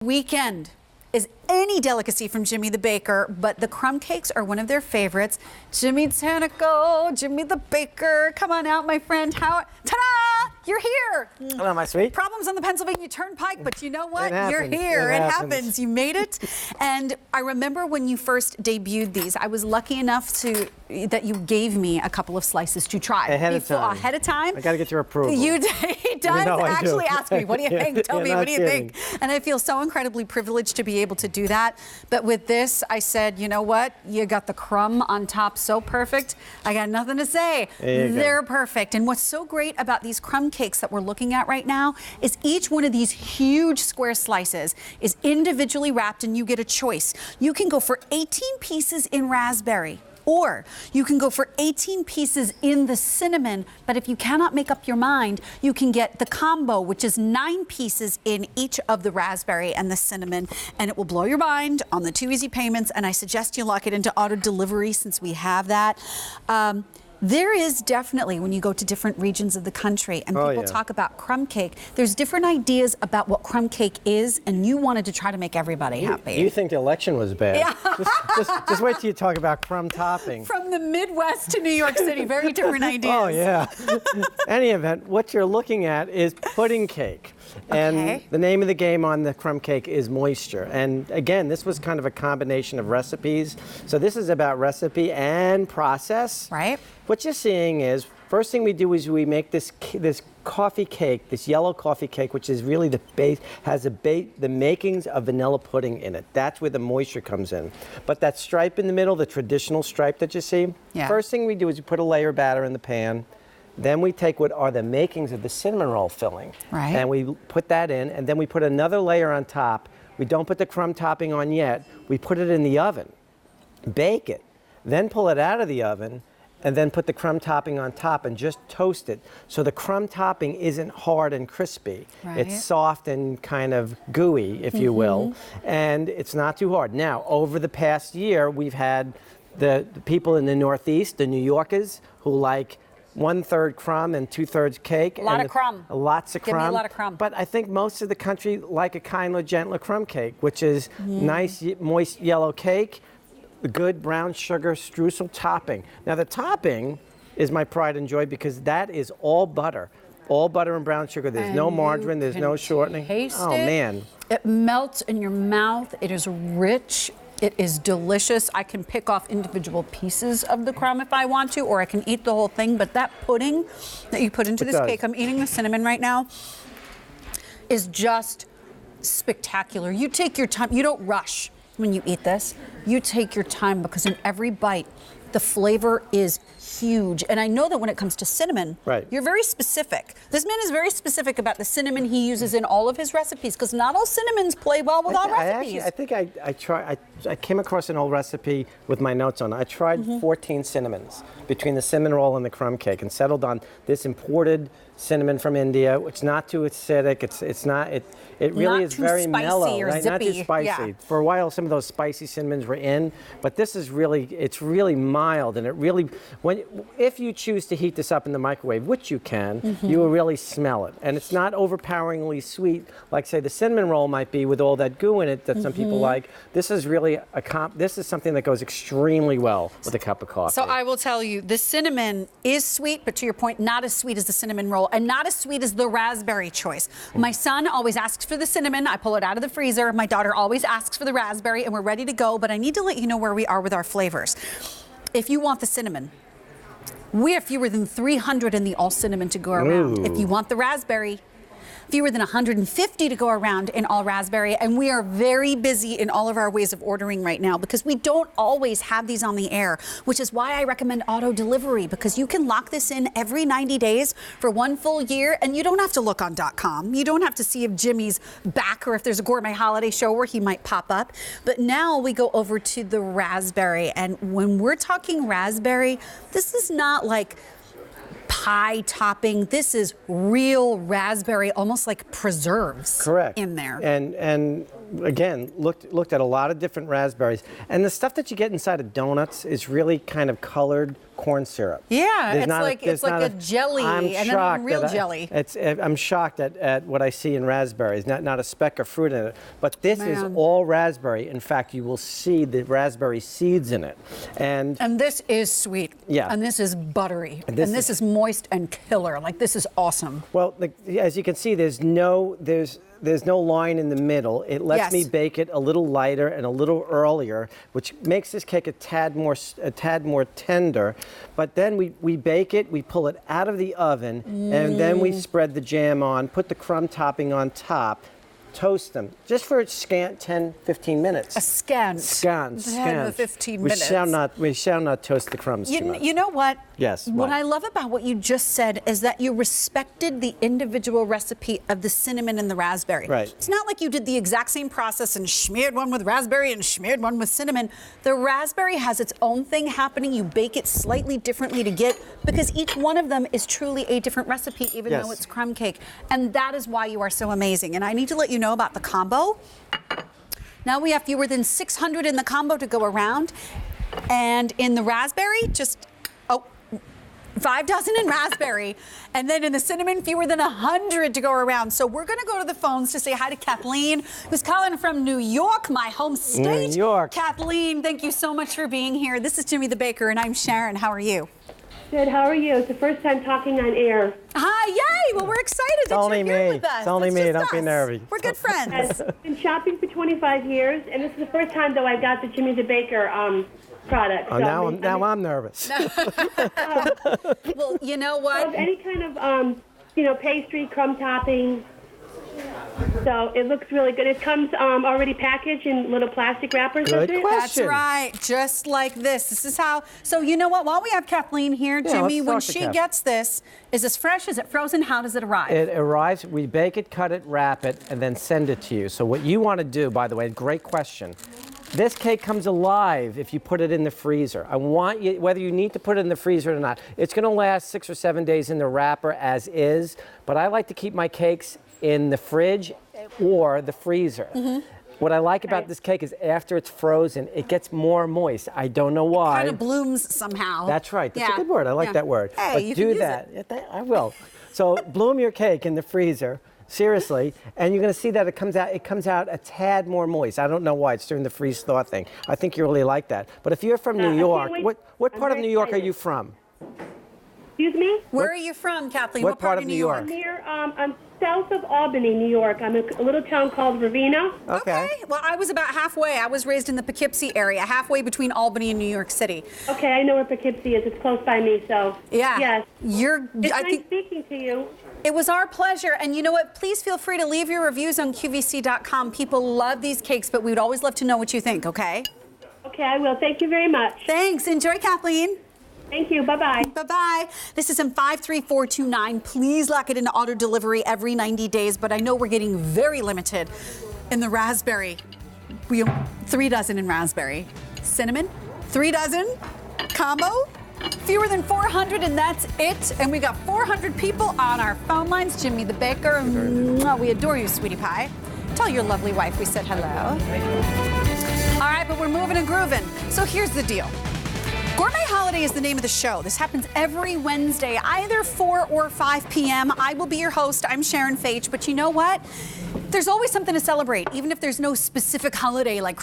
Weekend is any delicacy from Jimmy the Baker, but the crumb cakes are one of their favorites. Jimmy Tanico, Jimmy the Baker, come on out, my friend. Ta-da! You're here. Hello, my sweet. Problems on the Pennsylvania Turnpike, but you know what? You're here. It happens. You made it. And I remember when you first debuted these, I was lucky enough that you gave me a couple of slices to try. Ahead of time. I got to get your approval. He does actually ask me, what do you think? Tell me, what do you think? And I feel so incredibly privileged to be able to do that. But with this, I said, you know what? You got the crumb on top so perfect. I got nothing to say. They're perfect. And what's so great about these crumb cakes that we're looking at right now is each one of these huge square slices is individually wrapped, and you get a choice. You can go for 18 pieces in raspberry, or you can go for 18 pieces in the cinnamon, but if you cannot make up your mind, you can get the combo, which is 9 pieces in each of the raspberry and the cinnamon, and it will blow your mind on the 2 easy payments, and I suggest you lock it into auto delivery since we have that. There is definitely, when you go to different regions of the country and people talk about crumb cake, there's different ideas about what crumb cake is, and you wanted to try to make everybody happy. You think the election was bad. Yeah. just wait till you talk about crumb topping. From the Midwest to New York City, very different ideas. Oh, yeah. Any event, what you're looking at is pudding cake. And the name of the game on the crumb cake is moisture. And again, this was kind of a combination of recipes. So this is about recipe and process. Right. What you're seeing is, first thing we do is we make this coffee cake, this yellow coffee cake, which is really the base, has the makings of vanilla pudding in it. That's where the moisture comes in. But that stripe in the middle, the traditional stripe that you see, first thing we do is we put a layer of batter in the pan. Then we take what are the makings of the cinnamon roll filling, and we put that in, and then we put another layer on top. We don't put the crumb topping on yet. We put it in the oven, bake it, then pull it out of the oven, and then put the crumb topping on top and just toast it. So the crumb topping isn't hard and crispy. It's soft and kind of gooey, if you will, and it's not too hard. Now, over the past year, we've had the people in the Northeast, the New Yorkers, who like 1/3 crumb and 2/3 cake. A lot of crumb. Lots of crumb. Give me a lot of crumb. But I think most of the country like a kinder, gentler crumb cake, which is nice, moist yellow cake, good brown sugar streusel topping. Now the topping is my pride and joy because that is all butter. All butter and brown sugar. There's no margarine, there's no shortening. Oh, man. It melts in your mouth. It is rich. It is delicious. I can pick off individual pieces of the crumb if I want to, or I can eat the whole thing. But that pudding that you put into this cake, I'm eating the cinnamon right now, is just spectacular. You take your time. You don't rush when you eat this. You take your time because in every bite, the flavor is huge. And I know that when it comes to cinnamon, you're very specific. This man is very specific about the cinnamon he uses in all of his recipes, because not all cinnamons play well with all recipes. I think I came across an old recipe with my notes on it. I tried 14 cinnamons between the cinnamon roll and the crumb cake and settled on this imported cinnamon from India. It's not too acidic. It really is very mellow, right? Not too spicy. For a while, some of those spicy cinnamons were in, but this is it's really mild, and it really, if you choose to heat this up in the microwave, which you can, you will really smell it. And it's not overpoweringly sweet, like say the cinnamon roll might be with all that goo in it that some people like. This is really this is something that goes extremely well with a cup of coffee. So I will tell you, the cinnamon is sweet, but to your point, not as sweet as the cinnamon roll, and not as sweet as the raspberry choice. My son always asks for the cinnamon. I pull it out of the freezer. My daughter always asks for the raspberry, and we're ready to go. But I need to let you know where we are with our flavors. If you want the cinnamon, we have fewer than 300 in the all cinnamon to go around. If you want the raspberry, fewer than 150 to go around in all raspberry, and we are very busy in all of our ways of ordering right now because we don't always have these on the air, which is why I recommend auto delivery, because you can lock this in every 90 days for 1 full year, and you don't have to look on .com. You don't have to see if Jimmy's back or if there's a gourmet holiday show where he might pop up. But now we go over to the raspberry, and when we're talking raspberry, this is not like pie topping. This is real raspberry, almost like preserves in there. And again, looked at a lot of different raspberries. And the stuff that you get inside of donuts is really kind of colored corn syrup. Yeah, There's it's not like there's it's not like a jelly I'm and then shocked real that jelly. I'm shocked at what I see in raspberries. Not a speck of fruit in it, but this is Man. all raspberry. In fact, you will see the raspberry seeds in it, and this is sweet. Yeah. And this is buttery. And And this this is moist and killer. Like, this is awesome. well, as you can see, there's no line in the middle. It lets me Yes. bake it a little lighter and a little earlier, which makes this cake a tad more tender. But then we bake it, we pull it out of the oven, and then we spread the jam on, put the crumb topping on top, toast them just for a scant 10-15 minutes. A scant. Scant. 10 to 15 We minutes. shall not toast the crumbs too much. You know what? Yes, What what? I love about what you just said is that you respected the individual recipe of the cinnamon and the raspberry. Right. It's not like you did the exact same process and smeared one with raspberry and smeared one with cinnamon. The raspberry has its own thing happening. You bake it slightly differently to get, because each one of them is truly a different recipe, even Yes. though it's crumb cake. And that is why you are so amazing. And I need to let you know about the combo. Now we have fewer than 600 in the combo to go around. And in the raspberry, just 5 dozen in raspberry, and then in the cinnamon, fewer than 100 to go around. So we're gonna go to the phones to say hi to Kathleen, who's calling from New York, my home state. New York. Kathleen, thank you so much for being here. This is Jimmy the Baker, and I'm Sharon. How are you? Good, how are you? It's the first time talking on air. Hi, yay! Well, we're excited that only you're here me. with us. It's only It's me. just Don't be us. nervy. We're good friends. I've been shopping for 25 years, and this is the first time, though, I got the Jimmy the Baker product. Oh, So now I'm nervous. Well, you know Of what? any kind of, pastry, crumb topping. So it looks really good. It comes already packaged in little plastic wrappers. Good doesn't it? question. That's right, just like this. This is how, so you know what, while we have Kathleen here, Yeah, Jimmy, let's when talk to she Kath. gets this, is this fresh, is it frozen, how does it arrive? It arrives, we bake it, cut it, wrap it, and then send it to you. So what you want to do, by the way, great question. This cake comes alive if you put it in the freezer. I want you, whether you need to put it in the freezer or not, it's going to last 6 or 7 days in the wrapper as is, but I like to keep my cakes in the fridge or the freezer. What I like about this cake is after it's frozen, it gets more moist. I don't know why. Kind of blooms somehow. That's right. That's Yeah. a good word. I like Yeah. that word. Hey, but you do can use that. Yeah, I will. So bloom your cake in the freezer. Seriously, and you're going to see that it comes out a tad more moist. I don't know why. It's during the freeze thaw thing. I think you really like that. But if you're from I New can't York, wait. what I'm part of very New York are excited. you from? Excuse me? Where are you from, Kathleen? what part of New York? I'm here, I'm south of Albany, New York. I'm in a little town called Ravenna. Okay. Well, I was about halfway. I was raised in the Poughkeepsie area, halfway between Albany and New York City. Okay, I know where Poughkeepsie is. It's close by me, so. Yeah. Yes. It's I nice think speaking to you. it was our pleasure. And you know what? Please feel free to leave your reviews on QVC.com. People love these cakes, but we would always love to know what you think, okay? Okay, I will. Thank you very much. Thanks. Enjoy, Kathleen. Thank you. Bye-bye. Bye-bye. This is in 53429. Please lock it into auto delivery every 90 days, but I know we're getting very limited in the raspberry. We have 3 dozen in raspberry. Cinnamon, 3 dozen. Combo, fewer than 400, and that's it. And we got 400 people on our phone lines. Jimmy the Baker, mwah, we adore you, sweetie pie. Tell your lovely wife we said hello. All right, but we're moving and grooving. So here's the deal. Gourmet Holiday is the name of the show. This happens every Wednesday, either 4 or 5 p.m. I will be your host. I'm Sharon Faich, but you know what? There's always something to celebrate, even if there's no specific holiday like